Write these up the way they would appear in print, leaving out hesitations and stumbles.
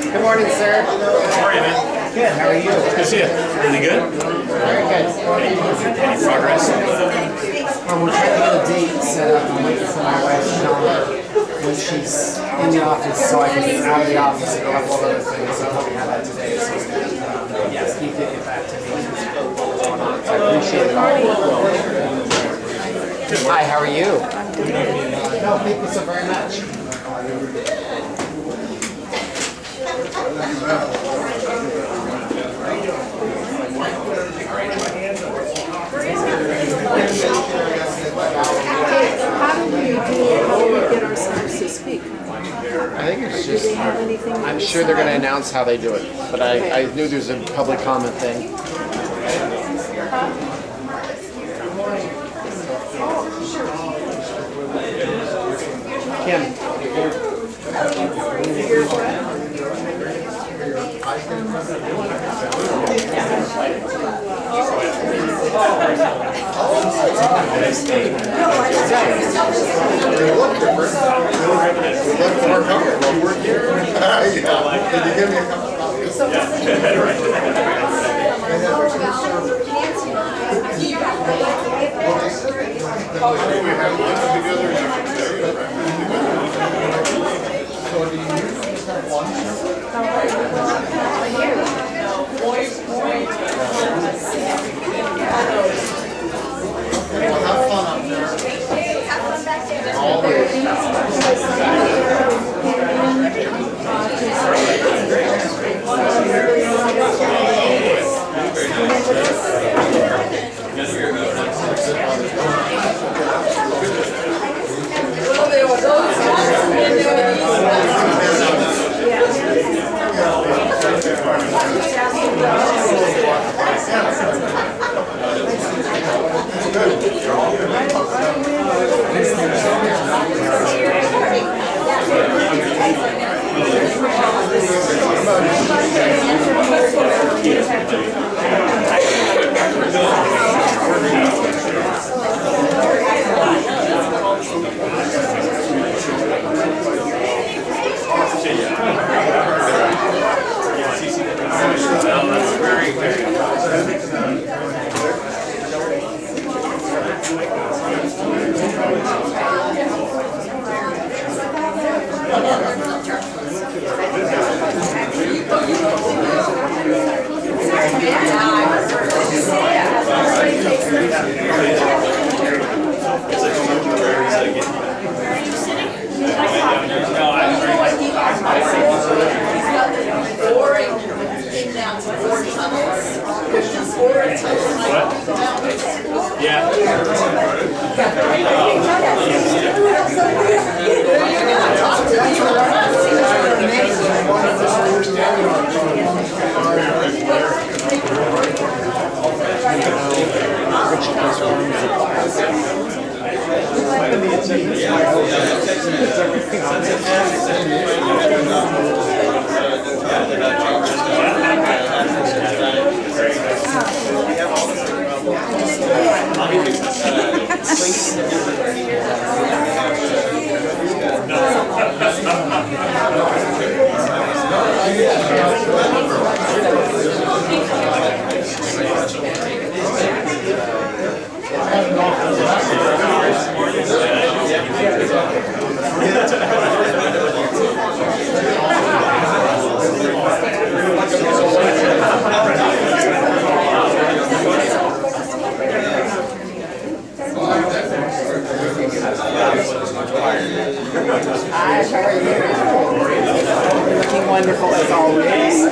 Good morning, sir. How are you, man? Good. How are you? Good to see you. Everything good? Very good. Any progress? We're trying to get a date set up. I'm waiting for my wife to tell me when she's in the office so I can get out of the office and a couple of other things. So I'm hoping to have that today. So yes, you did get back to me. What's going on? So I appreciate it all. Hi, how are you? No, thank you so very much. How do we get our stars to speak? I think it's Do just, they have anything? I'm sure they're going to announce how they do it, but I knew there was a public comment thing. Kim. Hi, how are you? You're looking wonderful as always.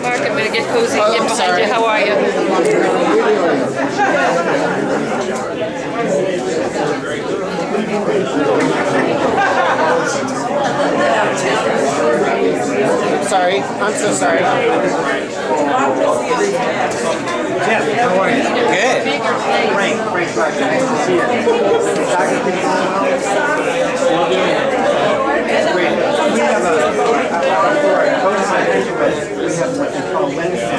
Mark, I'm gonna get cozy and get behind you. How are you? Sorry, I'm so sorry. Jeff, how are you? Good. Frank, nice to see you. Great. We have a co-science, but we have what we call Wednesday.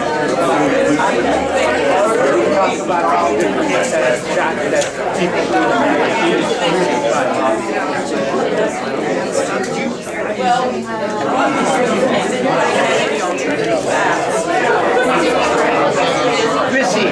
We talk about all different things that people Chrissy.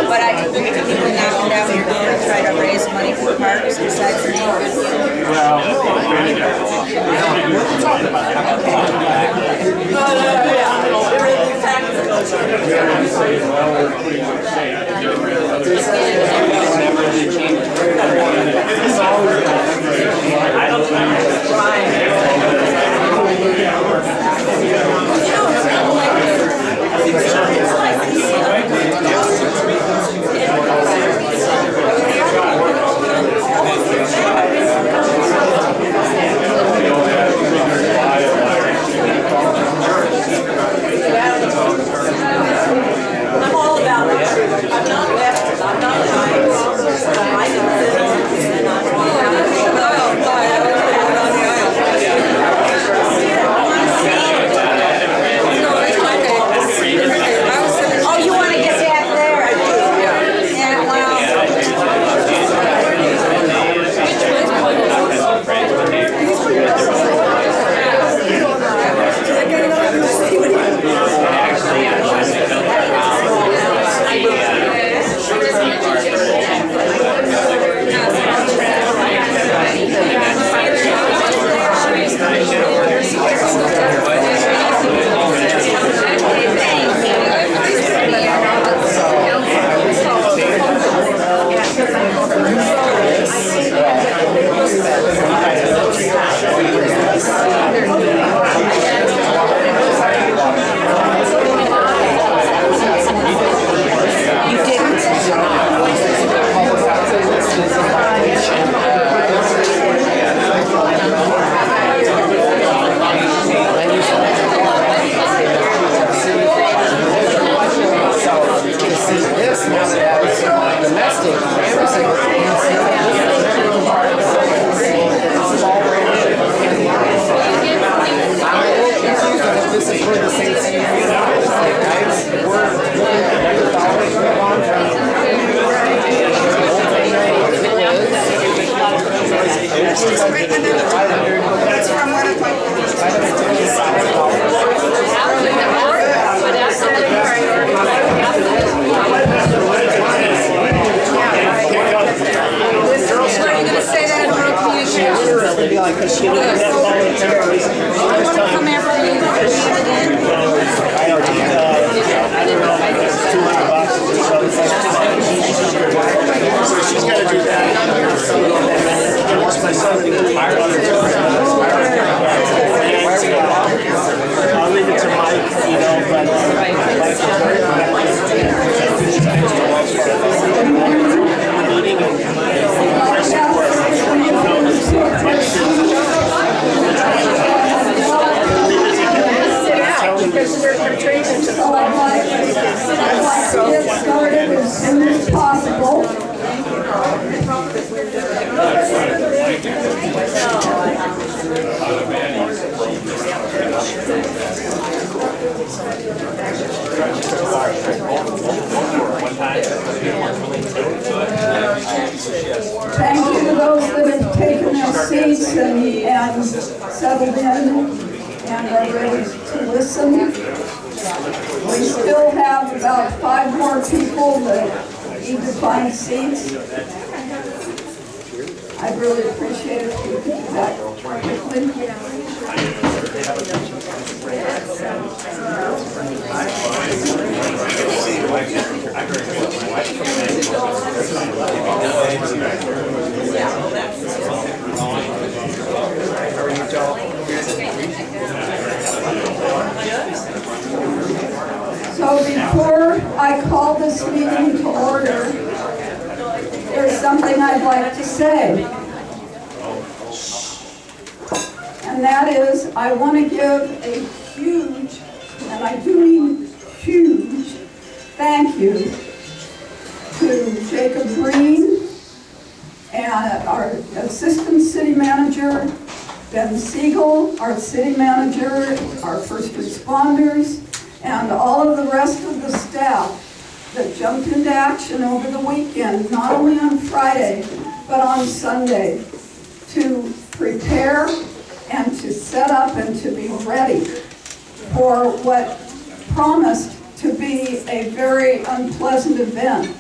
But I think people knocking down your door to try to raise money for parks besides me. Thank you to those that have taken their seats and settled in and are ready to listen. We still have about 5 more people that need to find seats. I'd really appreciate it if you could do that quickly. So before I call this meeting to order, there's something I'd like to say. And that is, I want to give a huge, and I do mean huge, thank you to Jacob Green and our Assistant City Manager, Ben Siegel, our City Manager, our first responders, and all of the rest of the staff that jumped into action over the weekend, not only on Friday, but on Sunday, to prepare and to set up and to be ready for what promised to be a very unpleasant event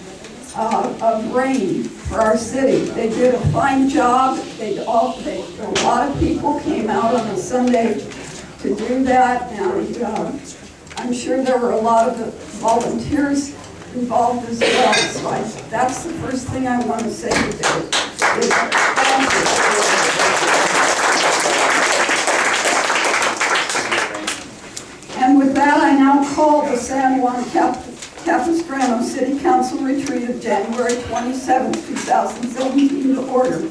of rain for our city. They did a fine job. A lot of people came out on a Sunday to do that, and I'm sure there were a lot of volunteers involved as well. So that's the first thing I want to say today. Thank you. And with that, I now call the San Juan Capistrano City Council Retreat of January 27, 2017 to order.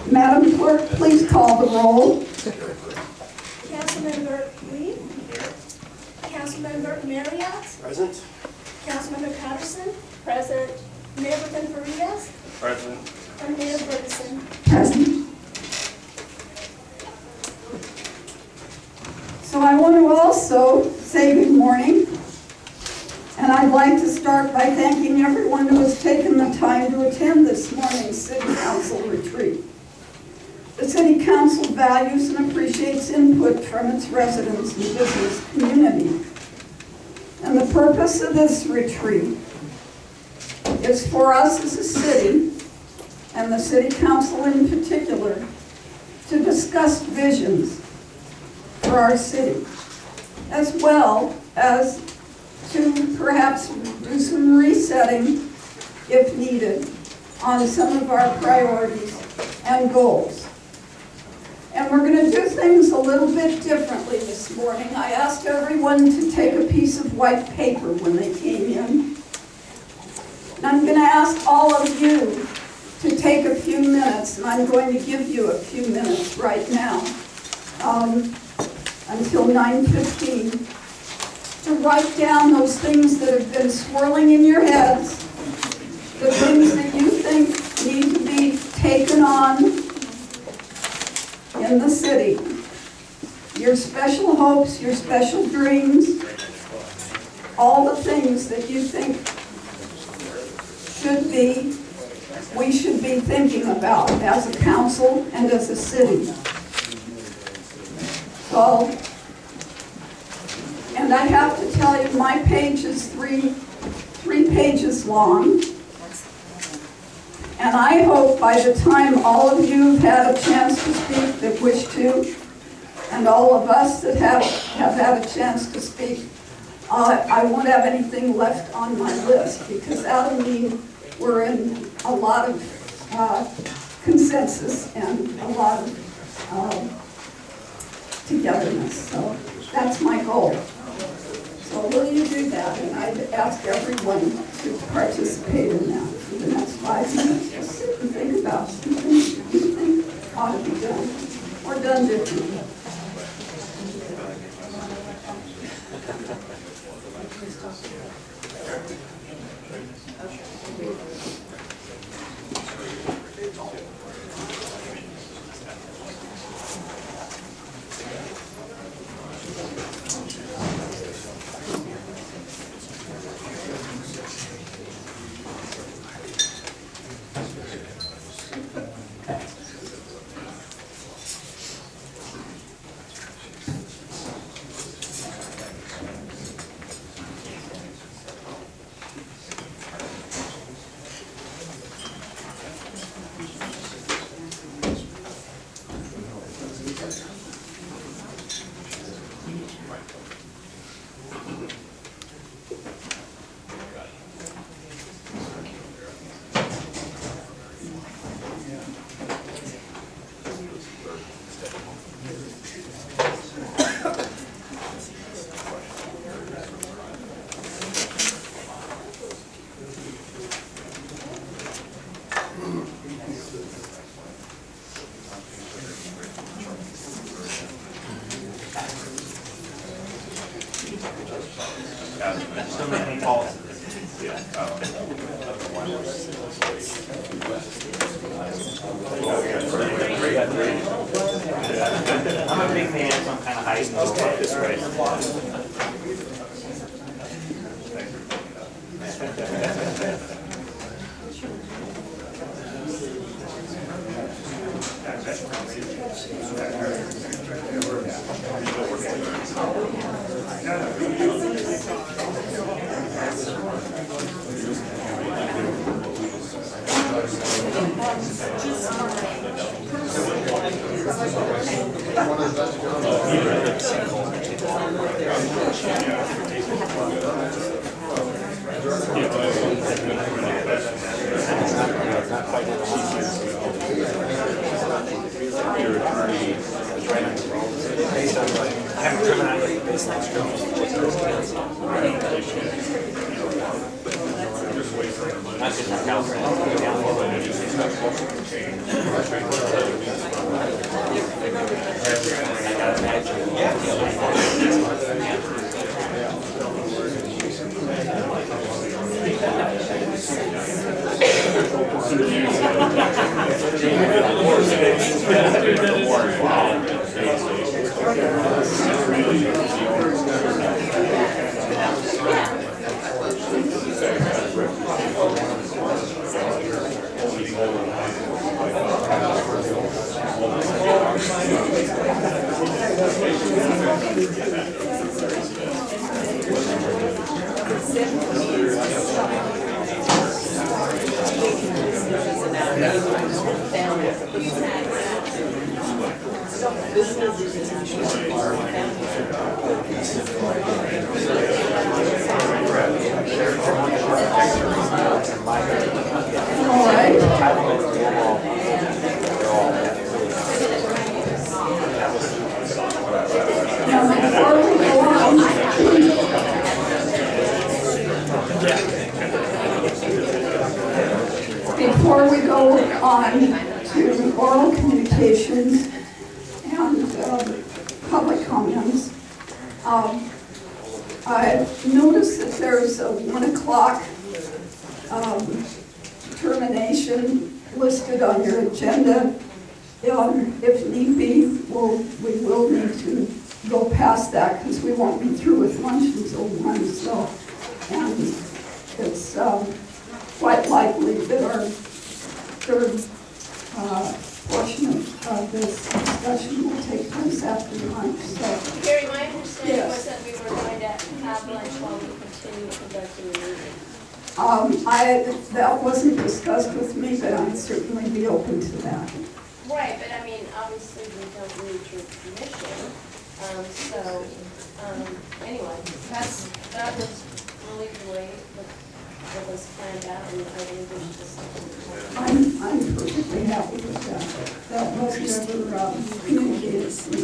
Madam Clerk, please call the roll. Councilmember Reed. Councilmember Marriott. Present. Councilmember Patterson. Present. Mayor Pro Tem Farias. Present. And Mayor Ferguson. Present. So I want to also say good morning. And I'd like to start by thanking everyone who has taken the time to attend this morning's City Council retreat. The City Council values and appreciates input from its residents and business community. And the purpose of this retreat is for us as a city, and the City Council in particular, to discuss visions for our city, as well as to perhaps do some resetting, if needed, on some of our priorities and goals. And we're going to do things a little bit differently this morning. I asked everyone to take a piece of white paper when they came in. And I'm going to ask all of you to take a few minutes, and I'm going to give you a few minutes right now, until 9:15, to write down those things that have been swirling in your heads, the things that you think need to be taken on in the city, your special hopes, your special dreams, all the things that you think we should be thinking about as a council and as a city. So, and I have to tell you, my page is three pages long. And I hope by the time all of you have had a chance to speak that wish to, and all of us that have had a chance to speak, I won't have anything left on my list, because that'll mean we're in a lot of consensus and a lot of togetherness. So that's my goal. So will you do that? And I'd ask everyone to participate in that for the next 5 minutes. Just sit and think about something you think ought to be done or done differently. I'm a big man, so I'm kind of hiding this way. All right. Now, before we go on, to oral communications and public comments, I noticed that there's a 1 o'clock termination listed on your agenda. If need be, we will need to go past that because we won't be through with lunch until 1. So, and it's quite likely that our third portion of this discussion will take place after lunch. So, Gary, my understanding Yes. was that we were going to have lunch while we continue conducting the meeting. that wasn't discussed with me, but I'd certainly be open to that. Right, but I mean, obviously we don't need your permission. Anyway, that was really the way that was planned out, and I envisioned this. I'm perfectly happy with that. That was never communicated to me.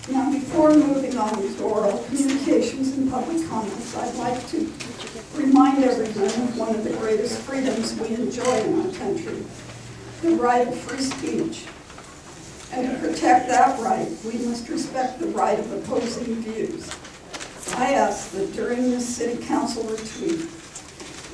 Now, before moving on to oral communications and public comments, I'd like to remind everyone of one of the greatest freedoms we enjoy in our country, the right of free speech. And to protect that right, we must respect the right of opposing views. I ask that during this City Council retreat,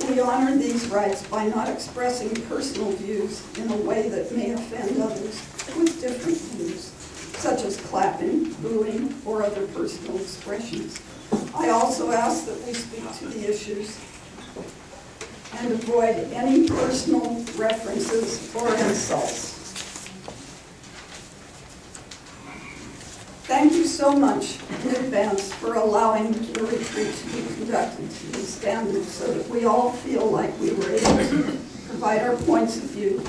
we honor these rights by not expressing personal views in a way that may offend others with different views, such as clapping, booing, or other personal expressions. I also ask that we speak to the issues and avoid any personal references or insults. Thank you so much in advance for allowing the retreat to be conducted to these standards so that we all feel like we were able to provide our points of view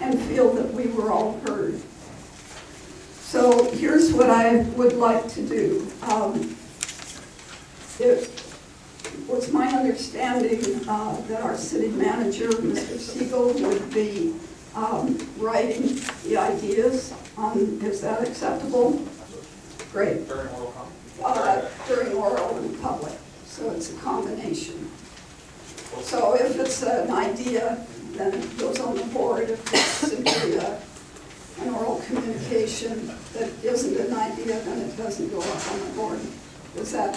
and feel that we were all heard. So here's what I would like to do. It was my understanding that our city manager, Mr. Siegel, would be writing the ideas. Is that acceptable? Great. During oral comment? During oral and public. So it's a combination. So if it's an idea, then it goes on the board. If it's simply an oral communication that isn't an idea, then it doesn't go up on the board. Does that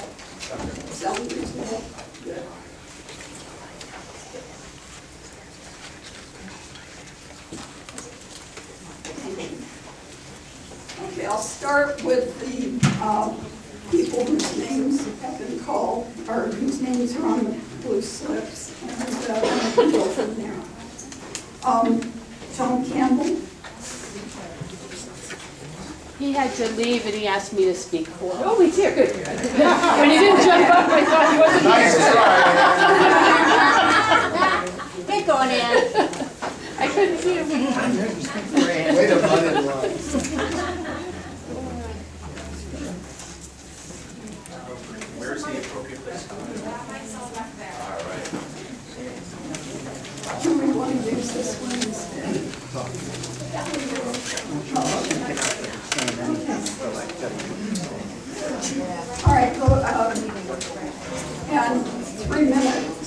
sound reasonable? Good. Okay, I'll start with the people whose names have been called, or whose names are on the blue slips, and we'll go from there. John Campbell. He had to leave and he asked me to speak for him. Oh, he's here, good. When he didn't jump up, I thought he wasn't here. Get going, Ann. I couldn't see him. Way to run it line. Where's the appropriate place? Do we want to use this one instead? All right, go, and 3 minutes.